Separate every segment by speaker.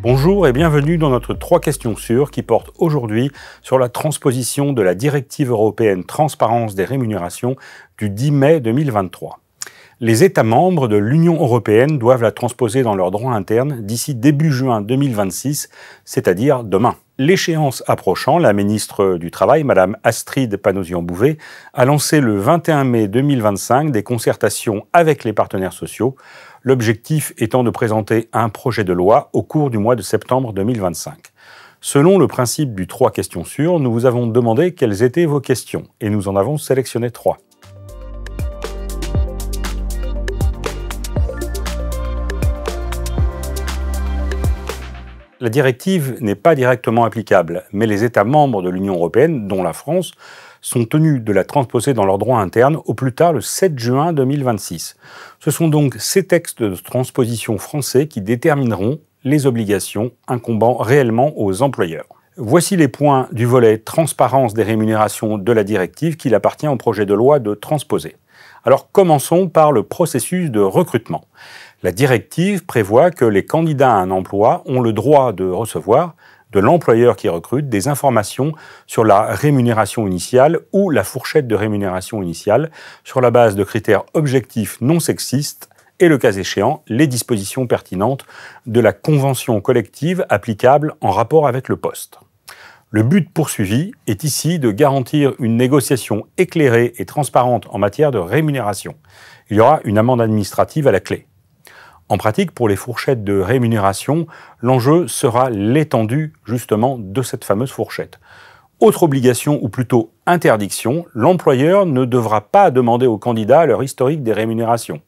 Speaker 1: Bonjour et bienvenue dans notre 3 questions sûres qui porte aujourd'hui sur la transposition de la directive européenne Transparence des rémunérations du 10 mai 2023. Les États membres de l'Union européenne doivent la transposer dans leur droit interne d'ici début juin 2026, c'est-à-dire demain. L'échéance approchant, la ministre du Travail, Mme Astrid Panosyan-Bouvet, a lancé le 21 mai 2025 des concertations avec les partenaires sociaux, l'objectif étant de présenter un projet de loi au cours du mois de septembre 2025. Selon le principe du 3 questions sûres, nous vous avons demandé quelles étaient vos questions et nous en avons sélectionné 3. La directive n'est pas directement applicable, mais les États membres de l'Union européenne, dont la France, sont tenus de la transposer dans leur droit interne au plus tard le 7 juin 2026. Ce sont donc ces textes de transposition français qui détermineront les obligations incombant réellement aux employeurs. Voici les points du volet transparence des rémunérations de la directive qu'il appartient au projet de loi de transposer. Alors commençons par le processus de recrutement. La directive prévoit que les candidats à un emploi ont le droit de recevoir de l'employeur qui recrute des informations sur la rémunération initiale ou la fourchette de rémunération initiale sur la base de critères objectifs non sexistes et, le cas échéant, les dispositions pertinentes de la convention collective applicable en rapport avec le poste. Le but poursuivi est ici de garantir une négociation éclairée et transparente en matière de rémunération. Il y aura une amende administrative à la clé. En pratique, pour les fourchettes de rémunération, l'enjeu sera l'étendue justement de cette fameuse fourchette. Autre obligation ou plutôt interdiction, l'employeur ne devra pas demander aux candidats leur historique des rémunérations,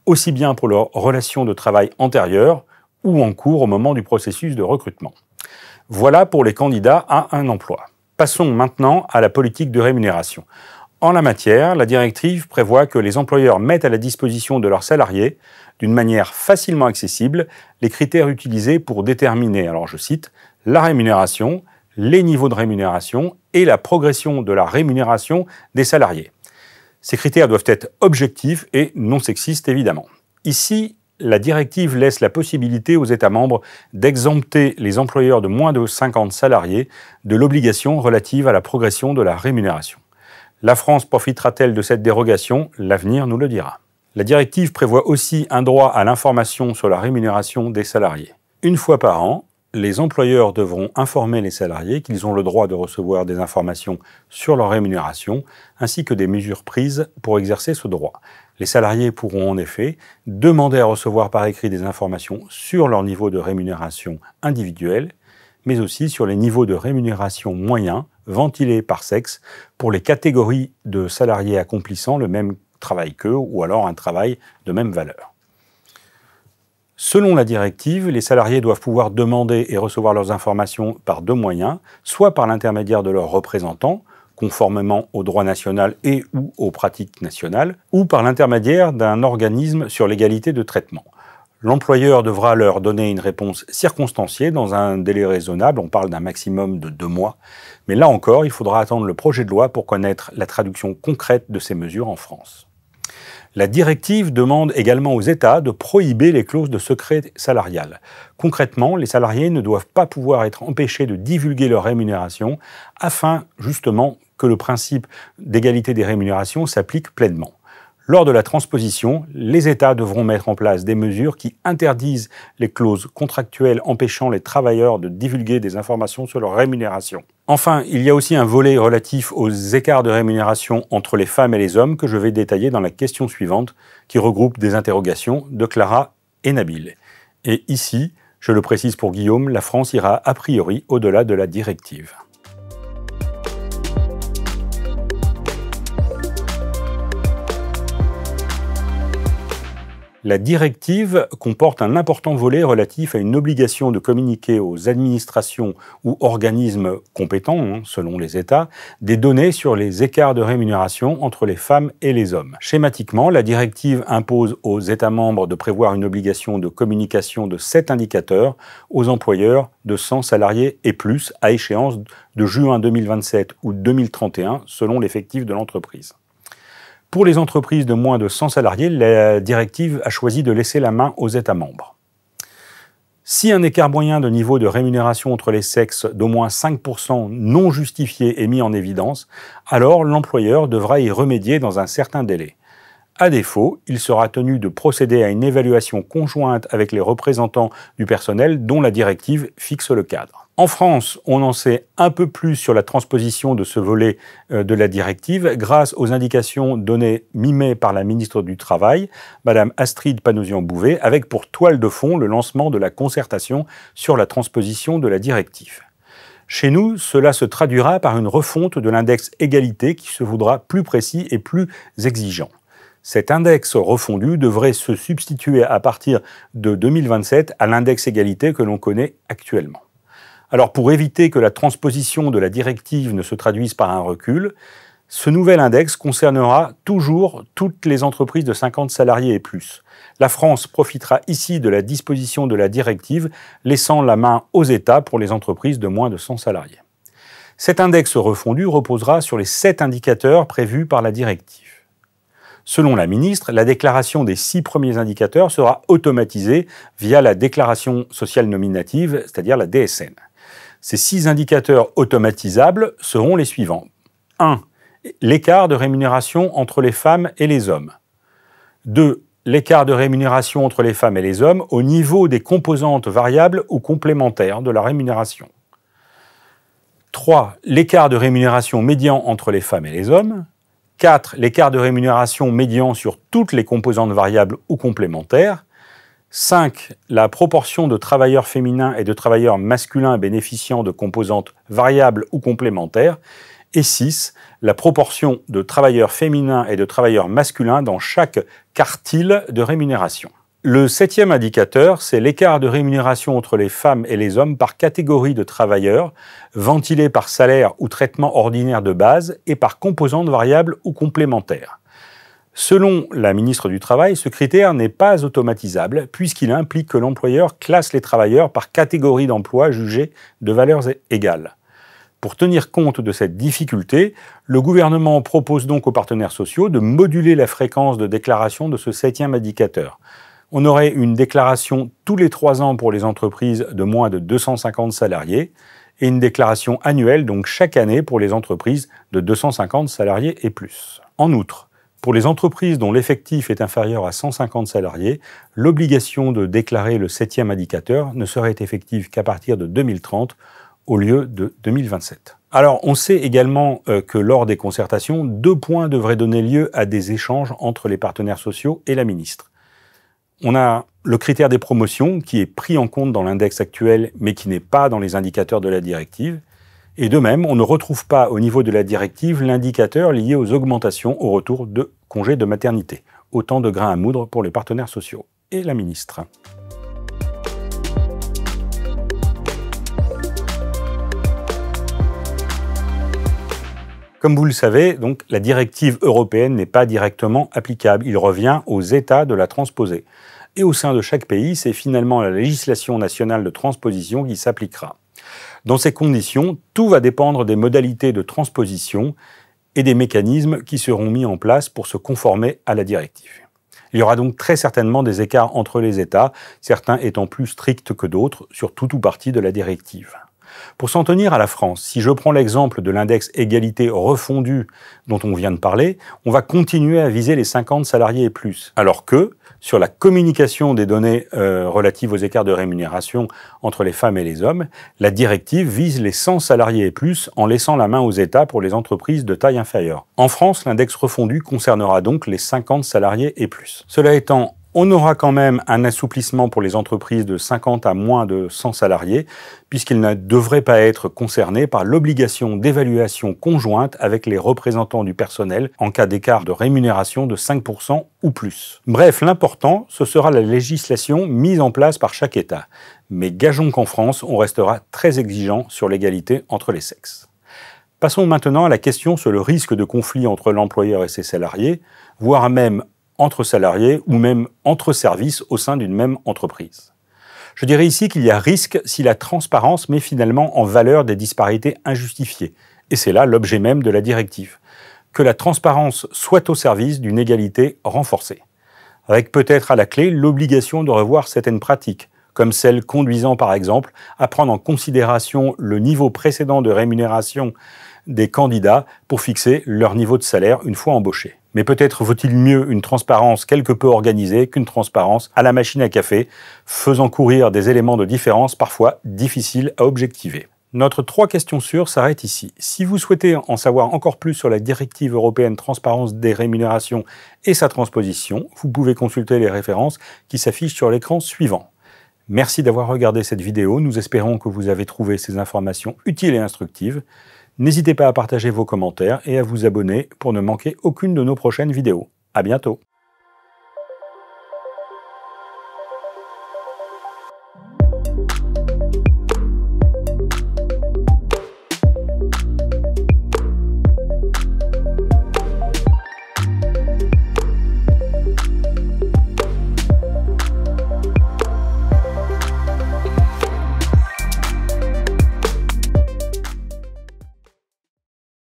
Speaker 1: aussi bien pour leurs relations de travail antérieures ou en cours au moment du processus de recrutement. Voilà pour les candidats à un emploi. Passons maintenant à la politique de rémunération. En la matière, la directive prévoit que les employeurs mettent à la disposition de leurs salariés, d'une manière facilement accessible, les critères utilisés pour déterminer, alors je cite, la rémunération, les niveaux de rémunération et la progression de la rémunération des salariés. Ces critères doivent être objectifs et non sexistes, évidemment. Ici, la directive laisse la possibilité aux États membres d'exempter les employeurs de moins de 50 salariés de l'obligation relative à la progression de la rémunération. La France profitera-t-elle de cette dérogation? L'avenir nous le dira. La directive prévoit aussi un droit à l'information sur la rémunération des salariés. Une fois par an, les employeurs devront informer les salariés qu'ils ont le droit de recevoir des informations sur leur rémunération, ainsi que des mesures prises pour exercer ce droit. Les salariés pourront en effet demander à recevoir par écrit des informations sur leur niveau de rémunération individuel, mais aussi sur les niveaux de rémunération moyens, ventilés par sexe, pour les catégories de salariés accomplissant le même travail qu'eux, ou alors un travail de même valeur. Selon la directive, les salariés doivent pouvoir demander et recevoir leurs informations par 2 moyens, soit par l'intermédiaire de leurs représentants, conformément au droit national et ou aux pratiques nationales, ou par l'intermédiaire d'un organisme sur l'égalité de traitement. L'employeur devra leur donner une réponse circonstanciée dans un délai raisonnable, on parle d'un maximum de 2 mois, mais là encore, il faudra attendre le projet de loi pour connaître la traduction concrète de ces mesures en France. La directive demande également aux États de prohiber les clauses de secret salarial. Concrètement, les salariés ne doivent pas pouvoir être empêchés de divulguer leur rémunération afin justement que le principe d'égalité des rémunérations s'applique pleinement. Lors de la transposition, les États devront mettre en place des mesures qui interdisent les clauses contractuelles empêchant les travailleurs de divulguer des informations sur leur rémunération. Enfin, il y a aussi un volet relatif aux écarts de rémunération entre les femmes et les hommes que je vais détailler dans la question suivante, qui regroupe des interrogations de Clara et Nabil. Et ici, je le précise pour Guillaume, la France ira a priori au-delà de la directive. La directive comporte un important volet relatif à une obligation de communiquer aux administrations ou organismes compétents, selon les États, des données sur les écarts de rémunération entre les femmes et les hommes. Schématiquement, la directive impose aux États membres de prévoir une obligation de communication de 7 indicateurs aux employeurs de 100 salariés et plus à échéance de juin 2027 ou 2031, selon l'effectif de l'entreprise. Pour les entreprises de moins de 100 salariés, la directive a choisi de laisser la main aux États membres. Si un écart moyen de niveau de rémunération entre les sexes d'au moins 5% non justifié est mis en évidence, alors l'employeur devra y remédier dans un certain délai. À défaut, il sera tenu de procéder à une évaluation conjointe avec les représentants du personnel dont la directive fixe le cadre. En France, on en sait un peu plus sur la transposition de ce volet de la directive grâce aux indications données mi-mai par la ministre du Travail, Madame Astrid Panosyan-Bouvet, avec pour toile de fond le lancement de la concertation sur la transposition de la directive. Chez nous, cela se traduira par une refonte de l'index égalité qui se voudra plus précis et plus exigeant. Cet index refondu devrait se substituer à partir de 2027 à l'index égalité que l'on connaît actuellement. Alors pour éviter que la transposition de la directive ne se traduise par un recul, ce nouvel index concernera toujours toutes les entreprises de 50 salariés et plus. La France profitera ici de la disposition de la directive, laissant la main aux États pour les entreprises de moins de 100 salariés. Cet index refondu reposera sur les 7 indicateurs prévus par la directive. Selon la ministre, la déclaration des 6 premiers indicateurs sera automatisée via la déclaration sociale nominative, c'est-à-dire la DSN. Ces 6 indicateurs automatisables seront les suivants. 1. L'écart de rémunération entre les femmes et les hommes. 2. L'écart de rémunération entre les femmes et les hommes au niveau des composantes variables ou complémentaires de la rémunération. 3. L'écart de rémunération médian entre les femmes et les hommes. 4. L'écart de rémunération médian sur toutes les composantes variables ou complémentaires. 5. La proportion de travailleurs féminins et de travailleurs masculins bénéficiant de composantes variables ou complémentaires. Et 6. La proportion de travailleurs féminins et de travailleurs masculins dans chaque quartile de rémunération. Le 7e indicateur, c'est l'écart de rémunération entre les femmes et les hommes par catégorie de travailleurs, ventilé par salaire ou traitement ordinaire de base et par composante variable ou complémentaire. Selon la ministre du Travail, ce critère n'est pas automatisable puisqu'il implique que l'employeur classe les travailleurs par catégorie d'emploi jugée de valeurs égales. Pour tenir compte de cette difficulté, le gouvernement propose donc aux partenaires sociaux de moduler la fréquence de déclaration de ce 7e indicateur. On aurait une déclaration tous les 3 ans pour les entreprises de moins de 250 salariés et une déclaration annuelle, donc chaque année, pour les entreprises de 250 salariés et plus. En outre, pour les entreprises dont l'effectif est inférieur à 150 salariés, l'obligation de déclarer le 7e indicateur ne serait effective qu'à partir de 2030 au lieu de 2027. Alors, on sait également que lors des concertations, 2 points devraient donner lieu à des échanges entre les partenaires sociaux et la ministre. On a le critère des promotions qui est pris en compte dans l'index actuel mais qui n'est pas dans les indicateurs de la directive. Et de même, on ne retrouve pas au niveau de la directive l'indicateur lié aux augmentations au retour de congés de maternité. Autant de grains à moudre pour les partenaires sociaux et la ministre. Comme vous le savez, donc, la directive européenne n'est pas directement applicable. Il revient aux États de la transposer. Et au sein de chaque pays, c'est finalement la législation nationale de transposition qui s'appliquera. Dans ces conditions, tout va dépendre des modalités de transposition et des mécanismes qui seront mis en place pour se conformer à la directive. Il y aura donc très certainement des écarts entre les États, certains étant plus stricts que d'autres sur tout ou partie de la directive. Pour s'en tenir à la France, si je prends l'exemple de l'index égalité refondu dont on vient de parler, on va continuer à viser les 50 salariés et plus, alors que sur la communication des données relatives aux écarts de rémunération entre les femmes et les hommes, la directive vise les 100 salariés et plus en laissant la main aux États pour les entreprises de taille inférieure. En France, l'index refondu concernera donc les 50 salariés et plus. Cela étant, On aura quand même un assouplissement pour les entreprises de 50 à moins de 100 salariés, puisqu'ils ne devraient pas être concernés par l'obligation d'évaluation conjointe avec les représentants du personnel en cas d'écart de rémunération de 5% ou plus. Bref, l'important, ce sera la législation mise en place par chaque État. Mais gageons qu'en France, on restera très exigeant sur l'égalité entre les sexes. Passons maintenant à la question sur le risque de conflit entre l'employeur et ses salariés, voire même entre salariés ou même entre services au sein d'une même entreprise. Je dirais ici qu'il y a risque si la transparence met finalement en valeur des disparités injustifiées, et c'est là l'objet même de la directive. Que la transparence soit au service d'une égalité renforcée, avec peut-être à la clé l'obligation de revoir certaines pratiques, comme celles conduisant par exemple à prendre en considération le niveau précédent de rémunération des candidats pour fixer leur niveau de salaire une fois embauchés. Mais peut-être vaut-il mieux une transparence quelque peu organisée qu'une transparence à la machine à café, faisant courir des éléments de différence parfois difficiles à objectiver. Notre 3 questions sûres s'arrête ici. Si vous souhaitez en savoir encore plus sur la directive européenne transparence des rémunérations et sa transposition, vous pouvez consulter les références qui s'affichent sur l'écran suivant. Merci d'avoir regardé cette vidéo, nous espérons que vous avez trouvé ces informations utiles et instructives. N'hésitez pas à partager vos commentaires et à vous abonner pour ne manquer aucune de nos prochaines vidéos. À bientôt.